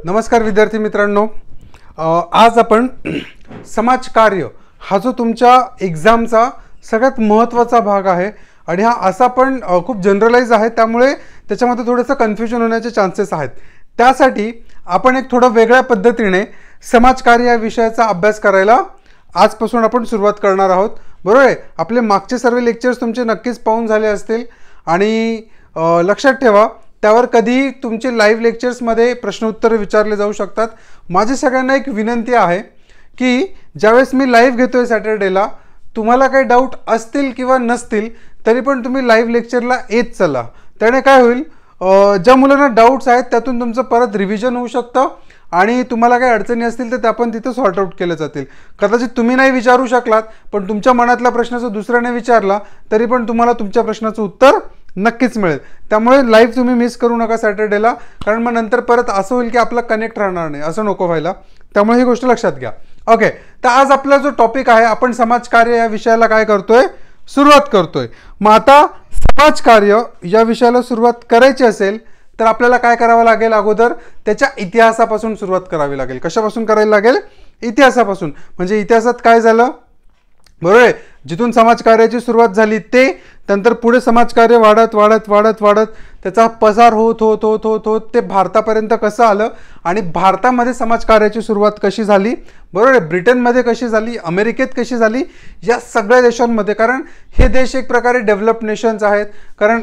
नमस्कार विद्यार्थी मित्रांनो, आज आपण समाजकार्य हा जो तुमच्या एक्झामचा सगळ्यात महत्त्वाचा भाग आहे आणि हा असा पण खूप जनरलाइज आहे, त्यामुळे त्याच्यामध्ये थोडंसं कन्फ्युजन होण्याचे चान्सेस आहेत। त्यासाठी आपण एक थोडं वेगळ्या पद्धतीने समाजकार्य या विषयाचा अभ्यास करायला आजपासून आपण सुरुवात करणार आहोत। बरोबर आहे, आपले मागचे सर्व लेक्चर्स तुमचे नक्कीच पाहून झाले असतील आणि लक्षात ठेवा त्यावर कधी तुमचे लाईव्ह लेक्चर्समध्ये प्रश्नोत्तर विचारले जाऊ शकतात। माझी सगळ्यांना एक विनंती आहे की ज्यावेळेस मी लाईव्ह घेतोय सॅटर्डेला, तुम्हाला काही डाऊट असतील किंवा नसतील तरी पण तुम्ही लाईव्ह लेक्चरला येत चला। त्याने काय होईल, ज्या मुलांना डाऊट्स आहेत त्यातून तुमचं परत रिव्हिजन होऊ शकतं आणि तुम्हाला काही अडचणी असतील तर त्या पण तिथे सॉर्ट आउट केले जातील। कदाचित तुम्ही नाही विचारू शकलात पण तुमच्या मनातला प्रश्न जर दुसऱ्याने विचारला तरी पण तुम्हाला तुमच्या प्रश्नाचं उत्तर नक्कीच मिळेल। त्यामुळे लाईव्ह तुम्ही मिस करू नका सॅटर्डेला, कारण मग नंतर परत असं होईल की आपला कनेक्ट राहणार नाही, असं नको व्हायला। त्यामुळे ही गोष्ट लक्षात घ्या। ओके, तर आज आपला जो टॉपिक आहे, आपण समाजकार्य या विषयाला काय करतोय, सुरुवात करतोय। मग आता समाजकार्य या विषयाला सुरुवात करायची असेल तर आपल्याला काय करावं लागेल, अगोदर त्याच्या इतिहासापासून सुरुवात करावी लागेल। कशापासून करायला लागेल? इतिहासापासून। म्हणजे इतिहासात काय झालं, बरोबर आहे, जिथून समाजकार्याची सुरुवात झाली ते नंतर पुढे समाजकार्य वाढत वाढत वाढत वाढत त्याचा पसार होत होत होत होत होत ते भारतापर्यंत कसं आलं आणि भारतामध्ये समाजकार्याची सुरुवात कशी झाली, बरोबर आहे, ब्रिटनमध्ये कशी झाली, अमेरिकेत कशी झाली, या सगळ्या देशांमध्ये। कारण हे देश एक प्रकारे डेव्हलप नेशन्स आहेत, कारण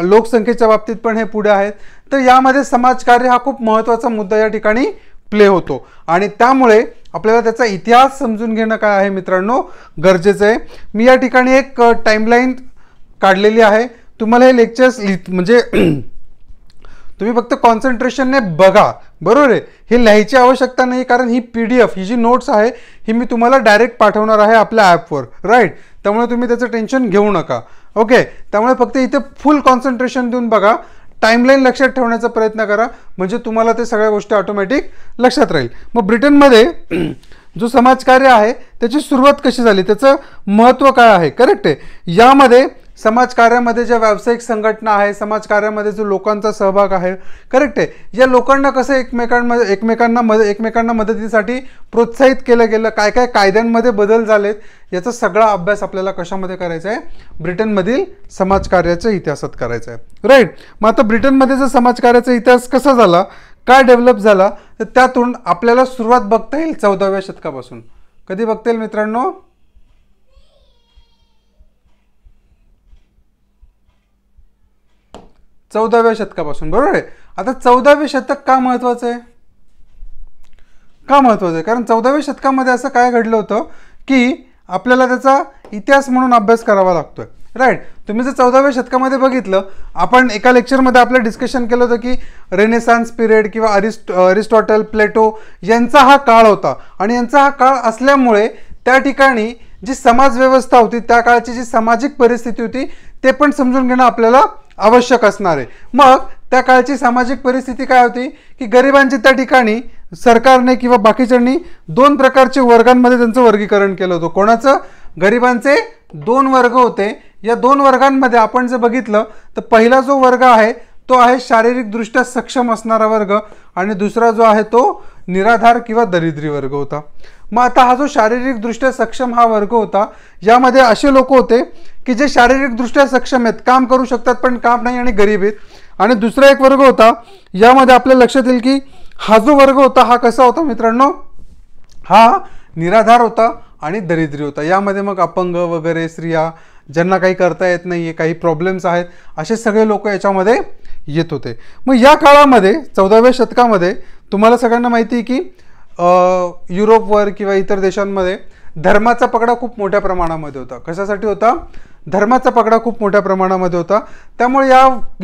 लोकसंख्येच्या बाबतीत पण हे पुढे आहेत। तर यामध्ये समाजकार्य हा खूप महत्त्वाचा मुद्दा या ठिकाणी प्ले होतो आणि त्यामुळे आपल्याला त्याचा इतिहास समजून घेणं काय आहे मित्रांनो, गरजेचं आहे। मी या ठिकाणी एक टाइमलाईन काढलेली आहे, तुम्हाला हे लेक्चर्स म्हणजे तुम्ही फक्त कॉन्सन्ट्रेशनने बघा, बरोबर आहे, हे लिहायची आवश्यकता नाही, कारण ही PDF ही जी नोट्स आहे ही मी तुम्हाला डायरेक्ट पाठवणार आहे आपल्या ॲपवर, राईट। त्यामुळे तुम्ही त्याचं टेन्शन घेऊ नका। ओके, त्यामुळे फक्त इथे फुल कॉन्सन्ट्रेशन देऊन बघा, टाइमलाईन लक्षात ठेवण्याचा प्रयत्न करा, म्हणजे तुम्हाला ते सगळ्या गोष्टी ऑटोमॅटिक लक्षात राहील। मग ब्रिटनमध्ये जो समाजकार्य आहे त्याची सुरुवात कशी झाली, त्याचं महत्त्व काय आहे, करेक्ट आहे। यामध्ये समाजकार्यामध्ये ज्या व्यावसायिक संघटना आहे, समाजकार्यामध्ये जो लोकांचा सहभाग आहे, करेक्ट आहे, या लोकांना कसं एकमेकांना मदतीसाठी प्रोत्साहित केलं गेलं, काय काय कायद्यांमध्ये बदल झालेत, याचा सगळा अभ्यास आपल्याला कशामध्ये करायचा आहे, ब्रिटनमधील समाजकार्याच्या इतिहासात करायचा आहे, राईट। मग आता ब्रिटनमध्ये जर समाजकार्याचा इतिहास कसा झाला, काय डेव्हलप झाला, तर त्यातून आपल्याला सुरुवात बघता येईल 14व्या शतकापासून। कधी बघता येईल मित्रांनो? 14व्या शतकापासून, बरोबर आहे। आता 14वे शतक का महत्त्वाचं आहे, का महत्त्वाचं आहे, कारण 14व्या शतकामध्ये असं काय घडलं होतं की आपल्याला त्याचा इतिहास म्हणून अभ्यास करावा लागतोय, राईट। तुम्ही जर 14व्या शतकामध्ये बघितलं, आपण एका लेक्चरमध्ये आपलं डिस्कशन केलं होतं की रेनेसान्स पिरियड किंवा अरिस्टॉटल, प्लेटो यांचा हा काळ होता आणि यांचा हा काळ असल्यामुळे त्या ठिकाणी जी समाजव्यवस्था होती, त्या काळची जी सामाजिक परिस्थिती होती ते पण समजून घेणं आपल्याला आवश्यक असणार आहे। मग त्या काळची सामाजिक परिस्थिती काय होती की गरिबांची त्या ठिकाणी सरकारने किंवा बाकीच्यांनी दोन प्रकारचे वर्गांमध्ये त्यांचं वर्गीकरण केलं होतं। कोणाचं? गरिबांचे दोन वर्ग होते। या दोन वर्गांमध्ये आपण जर बघितलं तर पहिला जो वर्ग आहे तो आहे शारीरिकदृष्ट्या सक्षम असणारा वर्ग आणि दुसरा जो आहे तो निराधार किंवा दरिद्री वर्ग होता। मग आता हा जो शारीरिकदृष्ट्या सक्षम हा वर्ग होता, यामध्ये असे लोक होते की जे शारीरिकदृष्ट्या सक्षम आहेत, काम करू शकतात पण काम नाही आणि गरीब आहेत। आणि दुसरा एक वर्ग होता, यामध्ये आपल्या लक्षात येईल की हा जो वर्ग होता हा कसा होता मित्रांनो, हा निराधार होता आणि दरिद्री होता। यामध्ये मग अपंग वगैरे, स्त्रिया, ज्यांना काही करता येत नाही आहे, काही प्रॉब्लेम्स आहेत, असे सगळे लोक याच्यामध्ये येत होते। मग या काळामध्ये 14व्या शतकामध्ये तुम्हाला सगळ्यांना माहिती आहे की युरोपवर किंवा इतर देशांमध्ये धर्माचा पगडा खूप मोठ्या प्रमाणामध्ये होता। कशासाठी होता? धर्माचा पगडा खूप मोठ्या प्रमाणामध्ये होता। त्यामुळे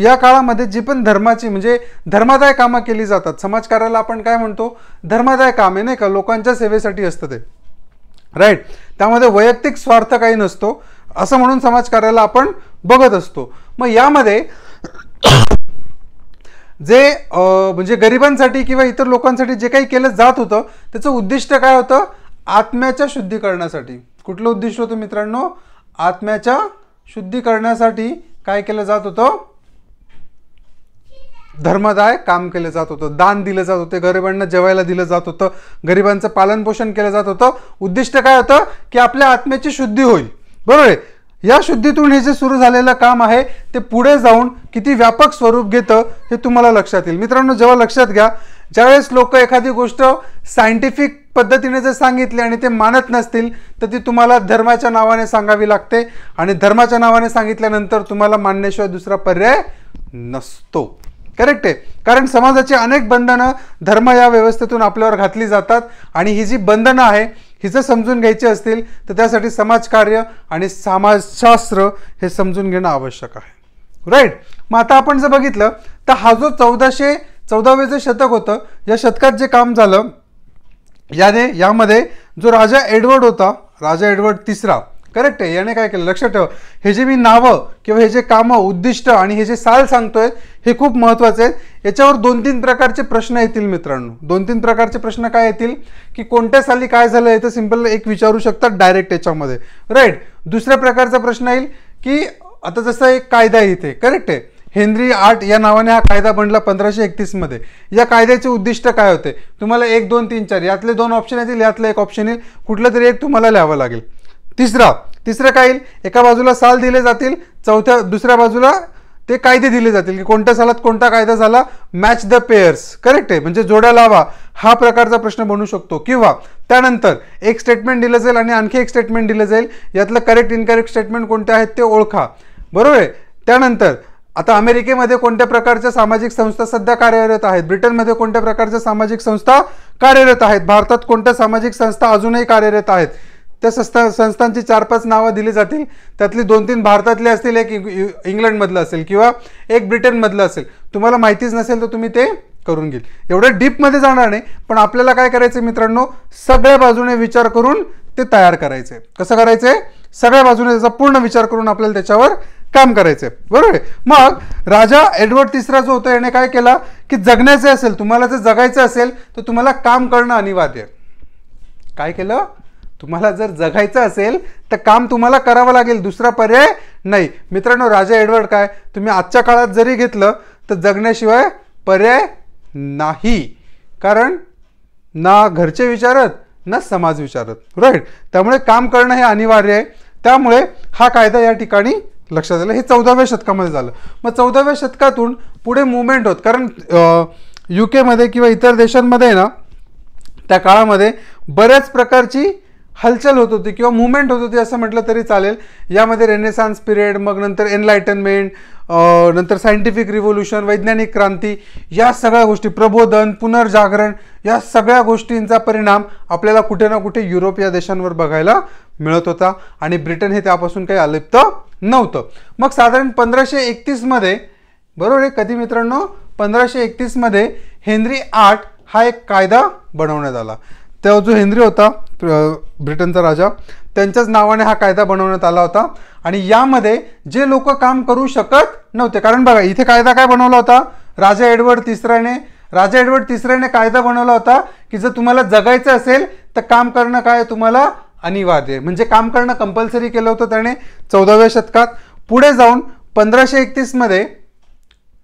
या काळामध्ये जी पण धर्माची म्हणजे धर्मादाय कामं केली जातात, समाजकार्याला आपण काय म्हणतो, धर्मादाय कामे, नाही का, लोकांच्या सेवेसाठी असतं ते, राईट। त्यामध्ये वैयक्तिक स्वार्थ काही नसतो, असं म्हणून समाजकार्याला आपण बघत असतो। मग यामध्ये जे म्हणजे गरिबांसाठी किंवा इतर लोकांसाठी जे काही केलं जात होतं त्याचं उद्दिष्ट काय होतं, आत्म्याच्या शुद्धीकरणासाठी। कुठलं उद्दिष्ट होतं मित्रांनो? आत्म्याच्या शुद्धीकरणासाठी काय केलं जात होतं, धर्मदाय काम केलं जात होतं, दान दिलं जात होते, गरिबांना जेवायला दिलं जात होतं, गरिबांचं पालनपोषण केलं जात होतं. उद्दिष्ट काय होतं की आपल्या आत्म्याची शुद्धी होईल. बरोबर आहे. या शुद्धीतून हे जे सुरू झालेलं काम आहे ते पुढे जाऊन किती व्यापक स्वरूप घेतं हे तुम्हाला लक्षात येईल. मित्रांनो, जेव्हा लक्षात घ्या, ज्यावेळेस लोक एखादी गोष्ट सायंटिफिक पद्धतीने जर सांगितली आणि ते मानत नसतील तर ती तुम्हाला धर्माच्या नावाने सांगावी लागते, आणि धर्माच्या नावाने सांगितल्यानंतर तुम्हाला मानण्याशिवाय दुसरा पर्याय नसतो. करेक्ट आहे. कारण समाजाची अनेक बंधनं धर्म या व्यवस्थेतून आपल्यावर घातली जातात, आणि ही जी बंधनं आहे ही जर समजून घ्यायची असतील तर त्यासाठी समाजकार्य आणि समाजशास्त्र हे समजून घेणं आवश्यक आहे. राईट. मग आता आपण जर बघितलं तर हा जो 1414 जे शतक होतं, या शतकात जे काम झालं यामध्ये जो राजा एडवर्ड होता, राजा एडवर्ड तिसरा, करेक्ट आहे, याने काय केलं लक्षात ठेवा. हे जे मी नावं किंवा हे जे कामं, उद्दिष्ट आणि हे जे साल सांगतोय हे खूप महत्त्वाचे आहेत. याच्यावर 2-3 प्रकारचे प्रश्न येतील मित्रांनो. 2-3 प्रकारचे प्रश्न काय येतील की कोणत्या साली काय झालं हे तर सिंपल एक विचारू शकतात डायरेक्ट याच्यामध्ये. राईट. दुसऱ्या प्रकारचा प्रश्न येईल की आता जसं एक कायदा आहे इथे, करेक्ट आहे, हेनरी 8 या नावाने हा कायदा बनला 1531 मध्ये. या कायद्याचे उद्दिष्ट काय होते, तुम्हाला 1, 2, 3, 4 यातले 2 ऑप्शन येतील, यातलं एक ऑप्शन येईल, कुठलं तरी एक तुम्हाला लिहावं लागेल. तिसरं काय येईल, एका बाजूला साल दिले जातील, दुसऱ्या बाजूला ते कायदे दिले जातील की कोणत्या सालात कोणता कायदा झाला, मॅच द पेअर्स, करेक्ट आहे, म्हणजे जोड्या लावा, हा प्रकारचा प्रश्न बनू शकतो. किंवा त्यानंतर एक स्टेटमेंट दिलं जाईल आणि आणखी एक स्टेटमेंट दिलं जाईल, यातलं करेक्ट इनकरेक्ट स्टेटमेंट कोणते आहेत ते ओळखा. बरोबर आहे. त्यानंतर आता अमेरिकेमध्ये कोणत्या प्रकारच्या सामाजिक संस्था सध्या कार्यरत आहेत, ब्रिटनमध्ये कोणत्या प्रकारच्या सामाजिक संस्था कार्यरत आहेत, भारतात कोणत्या सामाजिक संस्था अजूनही कार्यरत आहेत, त्या संस्थांची 4-5 नावं दिली जातील. त्यातली 2-3 भारतातले असतील, एक इंग्लंडमधलं असेल किंवा एक ब्रिटनमधलं असेल. तुम्हाला माहितीच नसेल तर तुम्ही ते करून घेईल. एवढं डीपमध्ये जाणार नाही, पण आपल्याला काय करायचं मित्रांनो, सगळ्या बाजूने विचार करून ते तयार करायचे. कसं करायचंय, सगळ्या बाजूने त्याचा पूर्ण विचार करून आपल्याला त्याच्यावर काम करायचंय. बरोबर आहे. मग राजा एडवर्ड तिसरा जो होता याने काय केला की जगण्याचे असेल, तुम्हाला जर जगायचं असेल तर तुम्हाला काम करणं अनिवार्य. काय केलं, तुम्हाला जर जगायचं असेल तर काम तुम्हाला करावं लागेल, दुसरा पर्याय नाही. मित्रांनो, राजा एडवर्ड काय तुम्ही आजच्या काळात जरी घेतलं तर जगण्याशिवाय पर्याय नाही, कारण ना घरचे विचारत ना समाज विचारत. राईट. त्यामुळे काम करणं हे अनिवार्य आहे. त्यामुळे हा कायदा या ठिकाणी लक्षात आलं. हे 14व्या शतकामध्ये झालं. मग 14व्या शतकातून पुढे मुवमेंट होत, कारण UK मध्ये किंवा इतर देशांमध्ये ना त्या काळामध्ये बऱ्याच प्रकारची हलचल होत होती किंवा मुवमेंट होत होती असं म्हटलं तरी चालेल. यामध्ये रेनेसान्स पिरियड, मग नंतर एनलायटनमेंट, नंतर सायंटिफिक रिव्होल्यूशन, वैज्ञानिक क्रांती, या सगळ्या गोष्टी, प्रबोधन, पुनर्जागरण, या सगळ्या गोष्टींचा परिणाम आपल्याला कुठे ना कुठे युरोप या देशांवर बघायला मिळत होता, आणि ब्रिटन हे त्यापासून काही अलिप्त नव्हतं. मग साधारण 1531 मध्ये, बरोबर आहे, कधी मित्रांनो 1531 मध्ये हेनरी 8 हा एक कायदा बनवण्यात आला. तेव्हा जो हेनरी होता ब्रिटनचा राजा, त्यांच्याच नावाने हा कायदा बनवण्यात आला होता. आणि यामध्ये जे लोक काम करू शकत नव्हते, कारण बघा इथे कायदा काय बनवला होता, राजा एडवर्ड तिसऱ्याने कायदा बनवला होता की जर तुम्हाला जगायचं असेल तर काम करणं काय तुम्हाला अनिवार्य आहे, म्हणजे काम करणं कंपल्सरी केलं होतं त्याने 14व्या शतकात. पुढे जाऊन 1531 मध्ये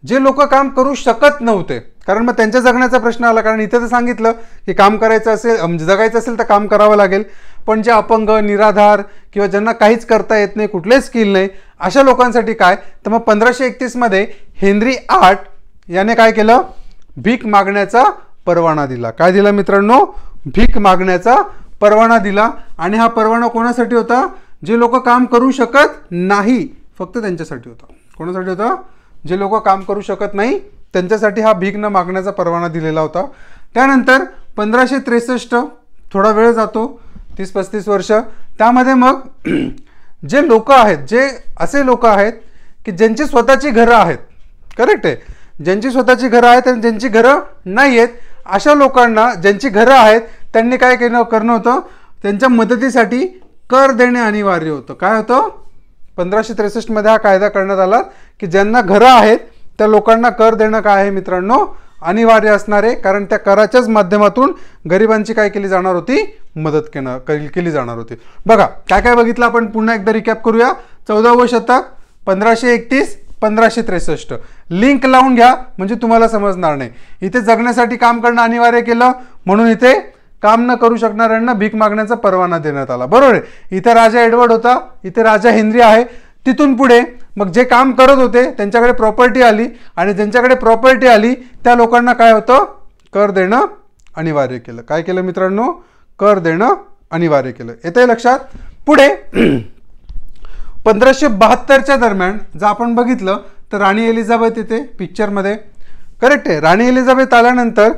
जे लोक काम करू शकत नव्हते, कारण मग त्यांच्या जगण्याचा प्रश्न आला, कारण इथे तर सांगितलं की काम करायचं असेल, म्हणजे जगायचं असेल तर काम करावं लागेल, पण जे अपंग, निराधार किंवा ज्यांना काहीच करता येत नाही, कुठलेच स्किल नाही, अशा लोकांसाठी काय, तर मग 1531 मध्ये हेनरी 8 याने काय केलं, भीक मागण्याचा परवाना दिला. काय दिला मित्रांनो, भीक मागण्याचा परवाना दिला. आणि हा परवाना कोणासाठी होता, जे लोक काम करू शकत नाही, फक्त त्यांच्यासाठी होता. कोणासाठी होता, जे लोक काम करू शकत नाही त्यांच्यासाठी हा भीक न मागण्याचा परवाना दिलेला होता. त्यानंतर 1563, थोडा वेळ जातो, 30-35 वर्ष, त्यामध्ये मग जे लोक आहेत, जे असे लोक आहेत की ज्यांची स्वतःची घरं आहेत, करेक्ट आहे, ज्यांची स्वतःची घरं आहेत आणि ज्यांची घरं नाही आहेत, अशा लोकांना ज्यांची घरं आहेत त्यांनी काय करणं होतं, त्यांच्या मदतीसाठी कर देणे अनिवार्य होतं. काय होतं, 1563 मध्ये हा कायदा करण्यात आला की ज्यांना घरं आहेत त्या लोकांना कर देणं काय आहे मित्रांनो, अनिवार्य असणार आहे, कारण त्या कराच्याच माध्यमातून गरिबांची काय केली जाणार होती, मदत केली जाणार होती. बघा काय काय बघितलं आपण, पुन्हा एकदा रिकॅप करूया. 14वं शतक 1531 1563. लिंक लावून घ्या म्हणजे तुम्हाला समजणार नाही. इथे जगण्यासाठी काम करणं अनिवार्य केलं म्हणून इथे काम न करू शकणाऱ्यांना भीक मागण्याचा परवाना देण्यात आला. बरोबर आहे. इथे राजा एडवर्ड होता, इथे राजा हेनरी आहे. तिथून पुढे मग जे काम करत होते त्यांच्याकडे प्रॉपर्टी आली आणि ज्यांच्याकडे प्रॉपर्टी आली त्या लोकांना काय होतं, कर देणं अनिवार्य केलं. काय केलं मित्रांनो, कर देणं अनिवार्य केलं. येतंय लक्षात. पुढे 1572च्या दरम्यान जर आपण बघितलं तर राणी एलिझाबेथ येते पिक्चरमध्ये. करेक्ट आहे. राणी एलिझाबेथ आल्यानंतर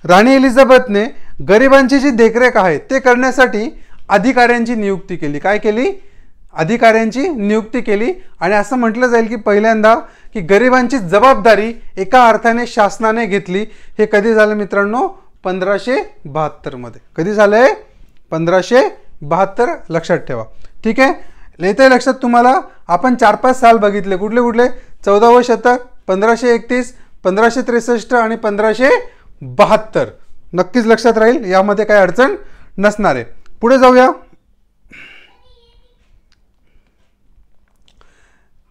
राणी एलिझाबेथने गरिबांची जी देखरेख आहे ते करण्यासाठी अधिकाऱ्यांची नियुक्ती केली. काय केली, अधिकाऱ्यांची नियुक्ती केली. आणि असं म्हटलं जाईल की पहिल्यांदा की गरिबांची जबाबदारी एका अर्थाने शासनाने घेतली. हे कधी झालं मित्रांनो, 1572 मध्ये. कधी झालंय, 1572. लक्षात ठेवा. ठीक आहे. येते लक्षात तुम्हाला. आपण 4-5 साल बघितले. कुठले कुठले, 14वे शतक, 1531, 1563 आणि 1572. नक्कीच लक्षात राहील, यामध्ये काही अडचण नसणार आहे. पुढे जाऊया.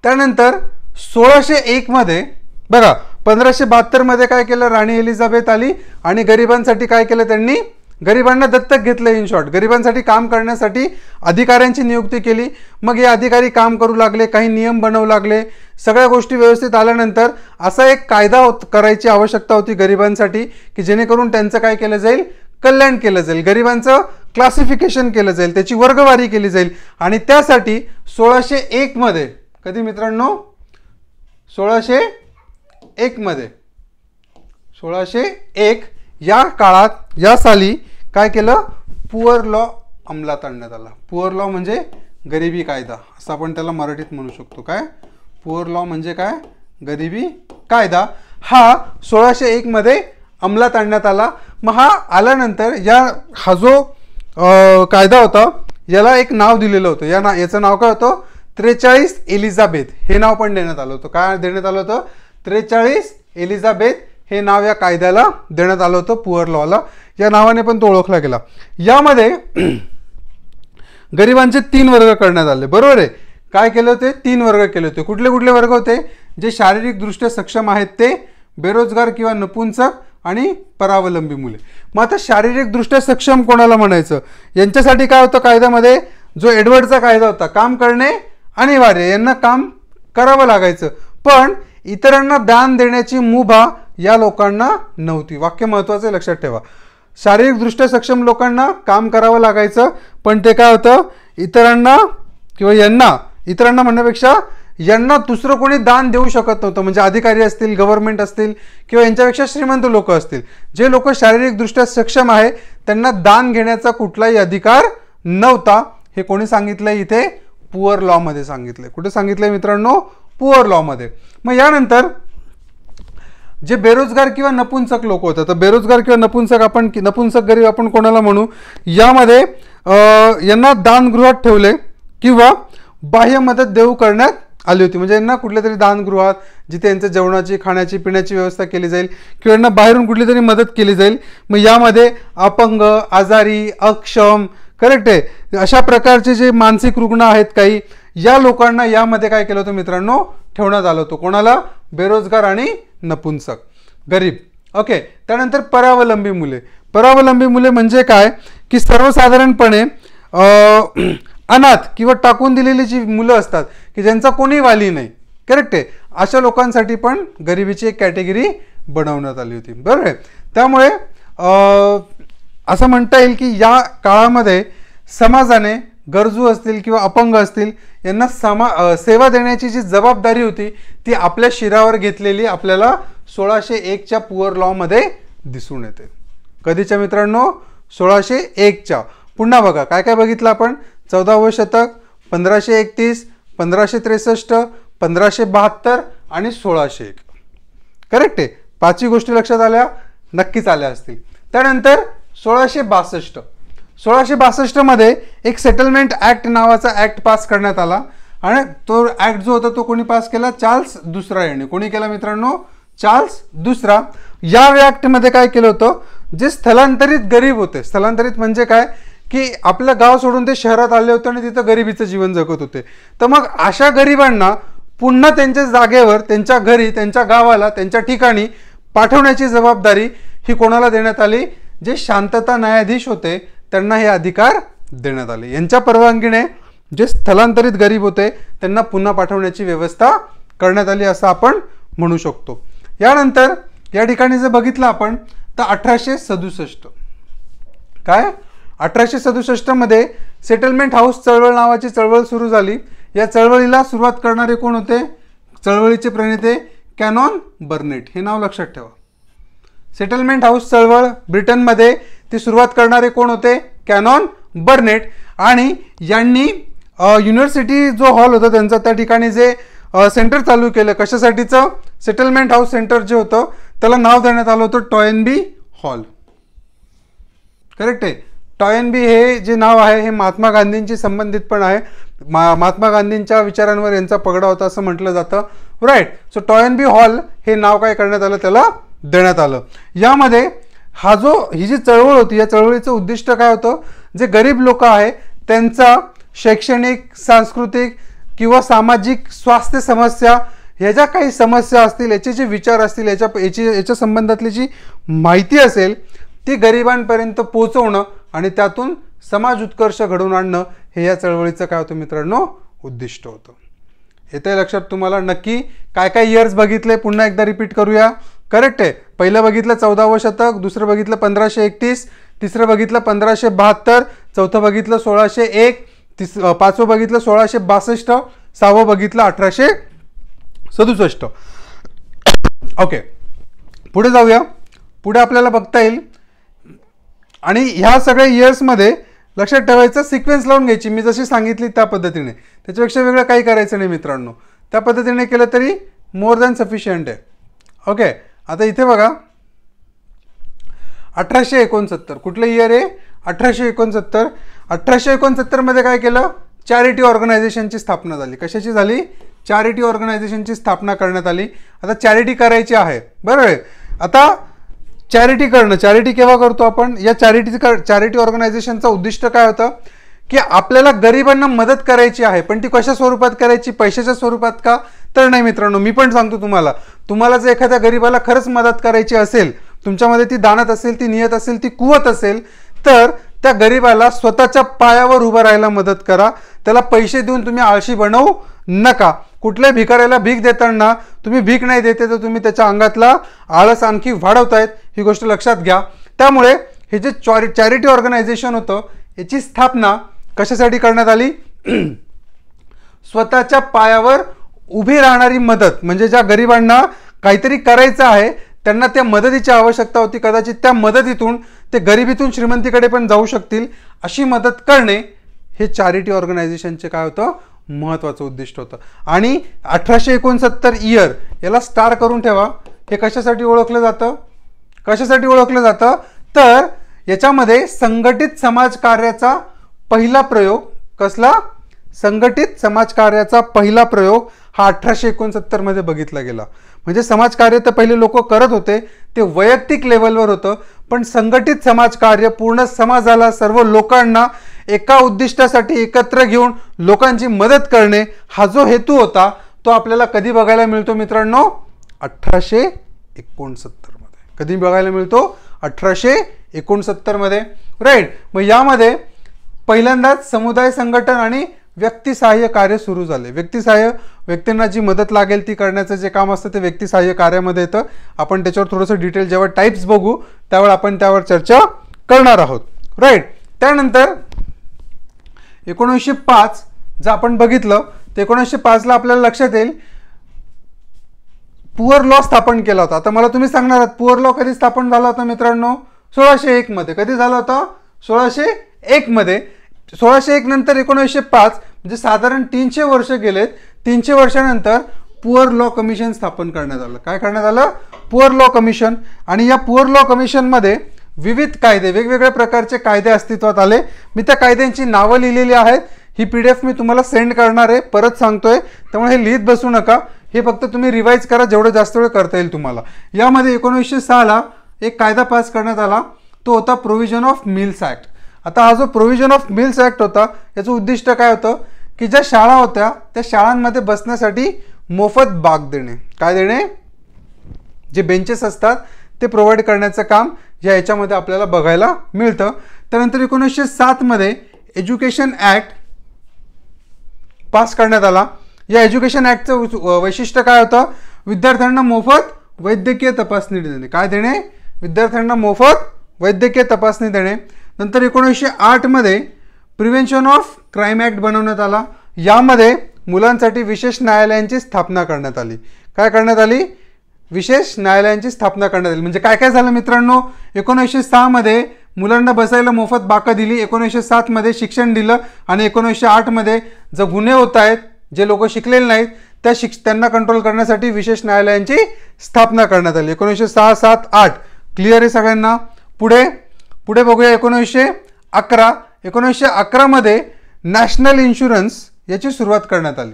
त्यानंतर 1601 मध्ये बघा, 1572 मध्ये काय केलं, राणी एलिझाबेथ आली आणि गरिबांसाठी काय केलं त्यांनी, गरिबांना दत्तक घेतलं. इन शॉर्ट, गरिबांसाठी काम करण्यासाठी अधिकाऱ्यांची नियुक्ती केली. मग हे अधिकारी काम करू लागले, काही नियम बनवू लागले. सगळ्या गोष्टी व्यवस्थित आल्यानंतर असा एक कायदा करायची आवश्यकता होती गरिबांसाठी की जेणेकरून त्यांचं काय केलं जाईल, कल्याण केलं जाईल, गरिबांचं क्लासिफिकेशन केलं जाईल, त्याची वर्गवारी केली जाईल. आणि त्यासाठी 1601 मध्ये, कधी मित्रांनो, 1601 मध्ये, 1601 या काळात, या साली काय केलं, पुअर लॉ अंमलात आणण्यात आला. पुअर लॉ म्हणजे गरिबी कायदा, असं आपण त्याला मराठीत म्हणू शकतो. काय पुअर लॉ म्हणजे काय, गरिबी कायदा. हा 1601 मध्ये अंमलात आणण्यात आला. मग हा आल्यानंतर हा जो कायदा होता याला एक नाव दिलेलं होतं. याचं नाव काय होतं, 43 एलिझाबेथ हे नाव पण देण्यात आलं होतं. काय देण्यात आलं होतं, 43 एलिझाबेथ हे नाव या कायद्याला देण्यात आलं होतं, पुअर लॉला. या नावाने पण तो ओळखला गेला. यामध्ये गरिबांचे 3 वर्ग करण्यात आले. बरोबर आहे. काय केले होते, 3 वर्ग केले होते. कुठले कुठले वर्ग होते, जे शारीरिकदृष्ट्या सक्षम आहेत ते, बेरोजगार किंवा नपुंसक आणि परावलंबी मुले. मग आता शारीरिकदृष्ट्या सक्षम कोणाला म्हणायचं, यांच्यासाठी काय होतं कायद्यामध्ये, जो एडवर्डचा कायदा होता, काम करणे अनिवार्य, यांना काम करावं लागायचं. पण इतरांना दान देण्याची मुभा या लोकांना नव्हती. वाक्य महत्वाचं, लक्षात ठेवा. शारीरिकदृष्ट्या सक्षम लोकांना काम करावं लागायचं, पण ते काय होतं, इतरांना किंवा यांना, इतरांना म्हणण्यापेक्षा यांना दुसरं कोणी दान देऊ शकत नव्हतं. म्हणजे अधिकारी असतील, गव्हर्नमेंट असतील किंवा यांच्यापेक्षा श्रीमंत लोक असतील, जे लोक शारीरिकदृष्ट्या सक्षम आहे त्यांना दान घेण्याचा कुठलाही अधिकार नव्हता. हे कोणी सांगितलंय इथे, पुअर लॉ मध्ये सांगितलंय. कुठे सांगितलंय मित्रांनो, पुअर लॉ मध्ये. मग यानंतर जे बेरोजगार किंवा नपुंसक लोक होते, तर बेरोजगार किंवा नपुंसक गरीब आपण कोणाला म्हणू, यामध्ये यांना दानगृहात ठेवले किंवा बाह्य मदत देऊ करण्यात आली होती. म्हणजे यांना कुठल्या तरी दानगृहात, जिथे यांच्या जेवणाची, खाण्याची, पिण्याची व्यवस्था केली जाईल किंवा यांना बाहेरून कुठली तरी मदत केली जाईल. मग यामध्ये अपंग, आजारी, अक्षम, करेक्ट आहे, अशा प्रकारचे जे मानसिक रुग्ण आहेत काही, या लोकांना यामध्ये काय केलं होतं मित्रांनो, ठेवण्यात आलं होतं. कोणाला, बेरोजगार आणि नपुंसक गरीब. ओके. त्यानंतर परावलंबी मुले. परावलंबी मुले म्हणजे काय की सर्वसाधारणपणे अनाथ किंवा टाकून दिलेली जी मुलं असतात की ज्यांचा कोणी वाली नाही, करेक्ट आहे, अशा लोकांसाठी पण गरिबीची एक कॅटेगरी बनवण्यात आली होती. बरोबर आहे. त्यामुळे असं म्हणता येईल की या काळामध्ये समाजाने गरजू असतील किंवा अपंग असतील यांना सेवा देण्याची जी जबाबदारी होती ती आपल्या शिरावर घेतलेली आपल्याला 1601च्या पुअर लॉ मध्ये दिसून येते. कधीच्या मित्रांनो, 1601च्या. पुन्हा बघा काय काय बघितलं आपण, 14वे शतक, 1531, 1563, 1572 आणि 1601. करेक्ट आहे. 5 गोष्टी लक्षात आल्या, नक्कीच आल्या असतील. त्यानंतर 1662. 1662 मध्ये एक सेटलमेंट ऍक्ट नावाचा ऍक्ट पास करण्यात आला आणि तो ऍक्ट जो होता तो कोणी पास केला, चार्ल्स दुसरा याने. कोणी केला मित्रांनो, चार्ल्स दुसरा. या ऍक्ट मध्ये काय केलं होतं, जे स्थलांतरित गरीब होते, स्थलांतरित म्हणजे काय की आपलं गाव सोडून ते शहरात आले होते आणि तिथं गरिबीचं जीवन जगत होते, तर मग अशा गरिबांना पुन्हा त्यांच्या जागेवर, त्यांच्या घरी, त्यांच्या गावाला, त्यांच्या ठिकाणी पाठवण्याची जबाबदारी ही कोणाला देण्यात आली? जे शांतता न्यायाधीश होते त्यांना हे अधिकार देण्यात आले. यांच्या परवानगीने जे स्थलांतरित गरीब होते त्यांना पुन्हा पाठवण्याची व्यवस्था करण्यात आली असं आपण म्हणू शकतो. यानंतर या ठिकाणी जर बघितलं आपण तर 1867 काय 1867 मध्ये सेटलमेंट हाऊस चळवळ नावाची चळवळ सुरू झाली. या चळवळीला सुरुवात करणारे कोण होते? चळवळीचे प्रणेते कॅनॉन बर्नेट. हे नाव लक्षात ठेवा. सेटलमेंट हाऊस चळवळ ब्रिटनमध्ये ती सुरुवात करणारे कोण होते? कॅनॉन बर्नेट. आणि यांनी युनिव्हर्सिटी जो हॉल होता त्यांचा त्या ठिकाणी जे सेंटर चालू केलं कशासाठीचं? सेटलमेंट हाऊस सेंटर जे होतं त्याला नाव देण्यात आलं होतं टॉयनबी हॉल. करेक्ट आहे. टॉयनबी हे जे नाव आहे हे महात्मा गांधींशी संबंधित पण आहे. महात्मा गांधींच्या विचारांवर यांचा पगडा होता असं म्हटलं जातं. राईट. सो टॉयनबी हॉल हे नाव काय करण्यात आलं? त्याला देण्यात आलं. यामध्ये ही जी चळवळ होती या चळवळीचं उद्दिष्ट काय होतं? जे गरीब लोक आहे त्यांचा शैक्षणिक, सांस्कृतिक किंवा सामाजिक स्वास्थ्य समस्या ह्या ज्या काही समस्या असतील, याचे जे विचार असतील, याच्या संबंधातली जी माहिती असेल ती गरिबांपर्यंत पोहोचवणं आणि त्यातून समाज उत्कर्ष घडवून आणणं हे या चळवळीचं काय होतं मित्रांनो? उद्दिष्ट होतं. येते लक्षात तुम्हाला? नक्की काय काय इयर्स बघितले पुन्हा एकदा रिपीट करूया. करेक्ट आहे. पहिलं बघितलं 14वं शतक, दुसरं बघितलं 1531, तिसरं बघितलं 1572, चौथं बघितलं 1601, पाचवं बघितलं 1662, सहावं बघितलं 1867. ओके, पुढे जाऊया. पुढे आपल्याला बघता येईल आणि ह्या सगळ्या इयर्समध्ये लक्षात ठेवायचं, सिक्वेन्स लावून घ्यायची मी जशी सांगितली त्या पद्धतीने. त्याच्यापेक्षा वेगळं काही करायचं नाही मित्रांनो. त्या पद्धतीने केलं तरी मोर दॅन सफिशियंट आहे. ओके, आता इथे बघा 1869 कुठलं इयर आहे? 1869. 1869 मध्ये काय केलं? चॅरिटी ऑर्गनायझेशनची स्थापना झाली. कशाची झाली? चॅरिटी ऑर्गनायझेशनची स्थापना करण्यात आली. आता चॅरिटी करायची आहे, बरोबर आहे. आता चॅरिटी करणं, चॅरिटी केव्हा करतो आपण? या चॅरिटी ऑर्गनायझेशनचं उद्दिष्ट काय होतं की आपल्याला गरिबांना मदत करायची आहे. पण ती कशा स्वरूपात करायची? पैशाच्या स्वरूपात का? तर नाही मित्रांनो, मी पण सांगतो तुम्हाला जर एखाद्या गरिबाला खरंच मदत करायची असेल, तुमच्यामध्ये ती दानत असेल, ती नियत असेल, ती कुवत असेल, तर त्या गरिबाला स्वतःच्या पायावर उभं राहायला मदत करा. त्याला पैसे देऊन तुम्ही आळशी बनवू नका. कुठल्याही भिकाऱ्याला भीक देताना तुम्ही भीक नाही देते तर तुम्ही त्याच्या अंगातला आळस आणखी वाढवतायत, ही गोष्ट लक्षात घ्या. त्यामुळे हे जे चॅरिटी ऑर्गनायझेशन होतं याची स्थापना कशासाठी करण्यात आली? स्वतःच्या पायावर उभी राहणारी मदत, म्हणजे ज्या गरिबांना काहीतरी करायचं आहे त्यांना त्या मदतीची आवश्यकता होती, कदाचित त्या मदतीतून ते गरिबीतून श्रीमंतीकडे पण जाऊ शकतील, अशी मदत करणे हे चॅरिटी ऑर्गनायझेशनचे काय होतं? महत्त्वाचं उद्दिष्ट होतं. आणि 1869 इयर याला स्टार करून ठेवा. हे कशासाठी ओळखलं जातं? कशासाठी ओळखलं जातं? तर याच्यामध्ये संघटित समाजकार्याचा पहिला प्रयोग, कसला? संघटित समाजकार्याचा पहिला प्रयोग हा 1869 मध्ये बघितला गेला. म्हणजे समाजकार्य तर पहिले लोक करत होते ते वैयक्तिक लेवलवर होतं, पण संघटित समाजकार्य पूर्ण समाजाला, सर्व लोकांना एका उद्दिष्टासाठी एकत्र घेऊन लोकांची मदत करणे हा जो हेतू होता तो आपल्याला कधी बघायला मिळतो मित्रांनो? 1869 मध्ये. कधी बघायला मिळतो? 1869 मध्ये. राईट. मग यामध्ये पहिल्यांदाच समुदाय संघटन आणि व्यक्तिसहाय्य कार्य सुरू झाले. व्यक्तिसहाय्य, व्यक्तींना जी मदत लागेल ती करण्याचं जे काम असतं ते व्यक्तिसहाय्य कार्यामध्ये येतं. आपण त्याच्यावर थोडंसं डिटेल जेव्हा टाईप्स बघू त्यावेळी आपण त्यावर चर्चा करणार आहोत. राईट. त्यानंतर 1905 जर आपण बघितलं तर 1905 ला आपल्याला लक्षात येईल पुअर लॉ स्थापन केला होता. आता मला तुम्ही सांगणार आहात पुअर लॉ कधी स्थापन झाला होता मित्रांनो? 1601 मध्ये. कधी झाला होता? 1601 मध्ये. 1601 नंतर 1905 म्हणजे साधारण 300 वर्ष गेलेत. 300 वर्षानंतर पुअर लॉ कमिशन स्थापन करण्यात आलं. काय करण्यात आलं? Poor law commission. आणि या पुअर लॉ कमिशनमध्ये विविध कायदे, वेगवेगळ्या प्रकारचे कायदे अस्तित्वात आले. मी त्या कायद्यांची नावं लिहिलेली आहेत. ही PDF मी तुम्हाला सेंड करणार आहे, परत सांगतोय, त्यामुळे हे लिहित बसू नका. हे फक्त तुम्ही रिवाइज करा जेवढं जास्त वेळ करता येईल तुम्हाला. यामध्ये 1906 ला एक कायदा पास करण्यात आला, तो होता प्रोव्हिजन ऑफ मिल्स ॲक्ट. आता हा जो प्रोव्हिजन ऑफ मिल्स ॲक्ट होता याचं उद्दिष्ट काय होतं की ज्या शाळा होत्या त्या शाळांमध्ये बसण्यासाठी मोफत बाग देणे. काय देणे? जे बेंचेस असतात ते प्रोव्हाइड करण्याचं काम याच्यामध्ये आपल्याला बघायला मिळतं. त्यानंतर 1907 मध्ये एज्युकेशन ॲक्ट पास करण्यात आला. या एज्युकेशन ॲक्टचं वैशिष्ट्य काय होतं? विद्यार्थ्यांना मोफत वैद्यकीय तपासणी देणे. काय देणे? विद्यार्थ्यांना मोफत वैद्यकीय तपासणी देणे. नंतर 1908 मध्ये प्रिव्हेन्शन ऑफ क्राईम ॲक्ट बनवण्यात आला. यामध्ये मुलांसाठी विशेष न्यायालयांची स्थापना करण्यात आली. काय करण्यात आली? विशेष न्यायालयांची स्थापना करण्यात आली. म्हणजे काय काय झालं मित्रांनो? 1906 मध्ये मुलांना बसायला मोफत बाकं दिली, 1907 मध्ये शिक्षण दिलं आणि 1908 मध्ये जे गुन्हे होत आहेत, जे लोक शिकलेले नाहीत त्यांना कंट्रोल करण्यासाठी विशेष न्यायालयांची स्थापना करण्यात आली. 1906, 7, 8 क्लिअर आहे सगळ्यांना? पुढे बघूया 1911. 1911 मध्ये नॅशनल इन्शुरन्स याची सुरुवात करण्यात आली.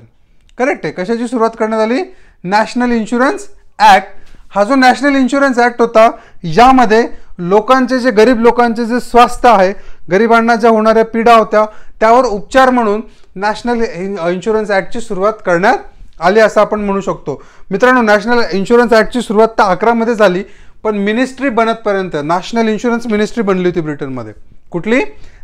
करेक्ट आहे. कशाची सुरुवात करण्यात आली? National insurance act. हा जो नॅशनल इन्शुरन्स ॲक्ट होता, यामध्ये लोकांचे जे गरीब लोकांचे जे स्वास्थ्य आहे, गरिबांना ज्या होणाऱ्या पीडा होत्या त्यावर उपचार म्हणून नॅशनल इन्शुरन्स ॲक्टची सुरुवात करण्यात आली असं आपण म्हणू शकतो. मित्रांनो, नॅशनल इन्शुरन्स ॲक्टची सुरुवात तर 11 मध्ये झाली, पण मिनिस्ट्री बनतपर्यंत नॅशनल इन्शुरन्स मिनिस्ट्री बनली होती ब्रिटनमध्ये. कुठली?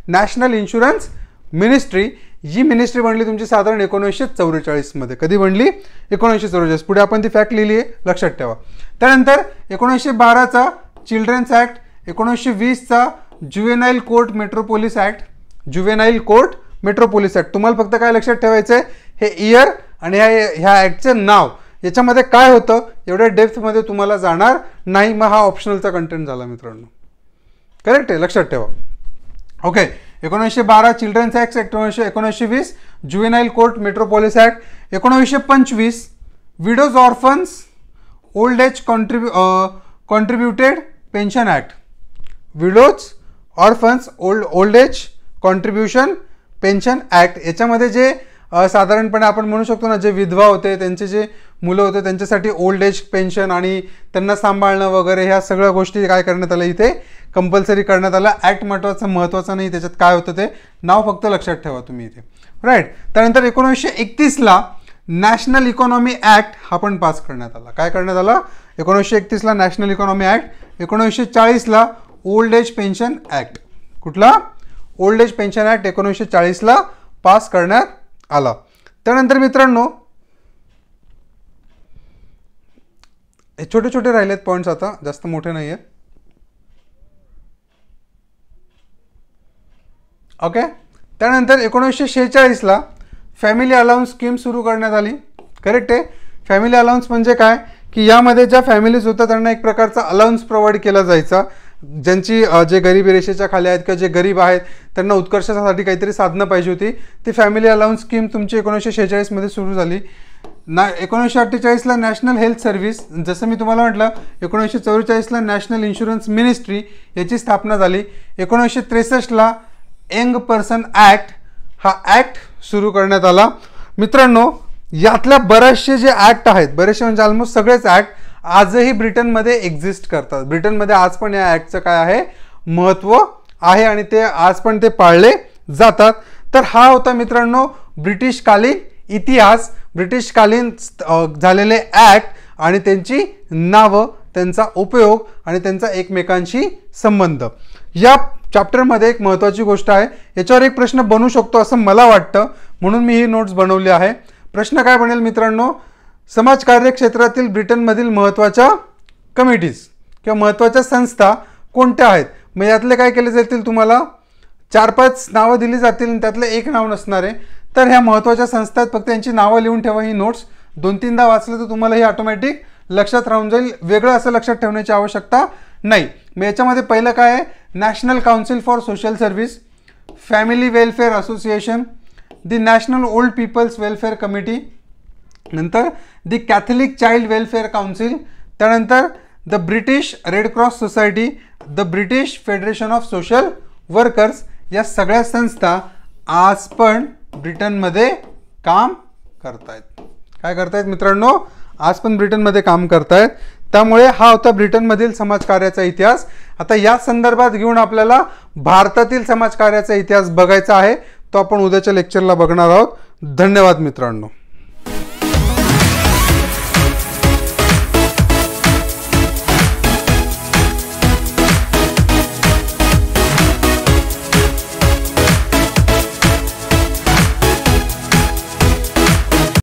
National insurance ministry. ही मिनिस्ट्री बनली तुमची साधारण 1944 मध्ये. कधी बनली? 1944. पुढे आपण ती फॅक्ट लिहिली आहे, लक्षात ठेवा. त्यानंतर 1912चा चिल्ड्रन्स ॲक्ट, 1920चा juvenile court metropolis act. Juvenile court metropolis act. तुम्हाला फक्त काय लक्षात ठेवायचं आहे? हे इयर आणि ह्या ॲक्टचं नाव, याच्यामध्ये काय होतं एवढ्या डेप्थमध्ये तुम्हाला जाणार नाही. मग हा ऑप्शनलचा कंटेंट झाला मित्रांनो. करेक्ट आहे? लक्षात ठेवा. Okay. 1912 children's act, 1920 juvenile court metropolis act, 1925 widows orphans old age contributed pension act. Widows orphans old age contribution pension act. याच्यामध्ये जे साधारणपणे आपण म्हणू शकतो ना, जे विधवा होते, त्यांचे जे मुलं होते, त्यांच्यासाठी ओल्ड एज पेन्शन आणि त्यांना सांभाळणं वगैरे ह्या सगळ्या गोष्टी काय करण्यात आल्या? इथे कंपल्सरी करण्यात आला. ॲक्ट महत्त्वाचं नाही, त्याच्यात काय होतं ते नाव फक्त लक्षात ठेवा तुम्ही इथे. राईट. त्यानंतर 1931ला नॅशनल इकॉनॉमी ॲक्ट हा पण पास करण्यात आला. काय करण्यात आला? 1931ला नॅशनल इकॉनॉमी ॲक्ट. 1940ला ओल्ड एज पेन्शन ॲक्ट. कुठला? ओल्ड एज पेन्शन ॲक्ट 1940ला पास करण्यात आला. त्यानंतर मित्रांनो हे छोटे छोटे राहिलेत पॉईंट्स, आता जास्त मोठे नाही आहेत. ओके. त्यानंतर 1946ला फॅमिली अलाउन्स स्कीम सुरू करण्यात आली. करेक्ट आहे? फॅमिली अलाउन्स म्हणजे काय? की यामध्ये ज्या फॅमिलीज होत्या त्यांना एक प्रकारचा अलाउन्स प्रोव्हाइड केला जायचा. ज्यांची जे गरिबी रेषेच्या खाली आहेत किंवा जे गरीब आहेत त्यांना उत्कर्षासाठी काहीतरी साधनं पाहिजे होती, ती फॅमिली अलाउन्स स्कीम तुमची 1946 मध्ये सुरू झाली. 1948ला नॅशनल हेल्थ सर्व्हिस, जसं मी तुम्हाला म्हटलं, 1944ला नॅशनल इन्शुरन्स मिनिस्ट्री याची स्थापना झाली. 1963ला यंग पर्सन ॲक्ट हा ॲक्ट सुरू करण्यात आला. मित्रांनो, यातल्या बरेचसे जे ॲक्ट आहेत, बरेचसे म्हणजे ऑलमोस्ट सगळेच ॲक्ट आजही ब्रिटनमध्ये एक्झिस्ट करतात. ब्रिटनमध्ये आज पण या ॲक्टचं काय आहे? महत्त्व आहे आणि ते आज पण ते पाळले जातात. तर हा होता मित्रांनो ब्रिटिशकालीन इतिहास, ब्रिटिशकालीन झालेले ॲक्ट आणि त्यांची नावं, त्यांचा उपयोग आणि त्यांचा एकमेकांशी संबंध. या चॅप्टरमध्ये एक महत्त्वाची गोष्ट आहे, याच्यावर एक प्रश्न बनू शकतो असं मला वाटतं, म्हणून मी ही नोट्स बनवली आहे. प्रश्न काय बनेल मित्रांनो? समाजकार्य क्षेत्रातील ब्रिटनमधील महत्त्वाच्या कमिटीज किंवा महत्त्वाच्या संस्था कोणत्या आहेत? मग यातले काय केले जातील? तुम्हाला 4-5 नावं दिली जातील आणि त्यातलं एक नाव नसणार आहे. तर ह्या महत्त्वाच्या संस्था आहेत, फक्त यांची नावं लिहून ठेवा. ही नोट्स 2-3दा वाचलं तर तुम्हाला ही ऑटोमॅटिक लक्षात राहून जाईल. वेगळं असं लक्षात ठेवण्याची आवश्यकता नाही. मग याच्यामध्ये पहिलं काय आहे? National council for social service, family welfare association, the national old people's welfare committee, नंतर the Catholic child welfare council, त्यानंतर the British Red Cross society, the British federation of social workers. या सगळ्या संस्था आज पण ब्रिटनमध्ये काम करतायत. काय करतायत मित्रांनो? आज पण ब्रिटनमध्ये काम करतायत. त्यामुळे हा होता ब्रिटनमधील समाजकार्याचा इतिहास. आता या संदर्भात घेऊन आपल्याला भारतातील समाजकार्याचा इतिहास बघायचा आहे, तो आपण उद्याच्या लेक्चरला बघणार आहोत. धन्यवाद मित्रांनो.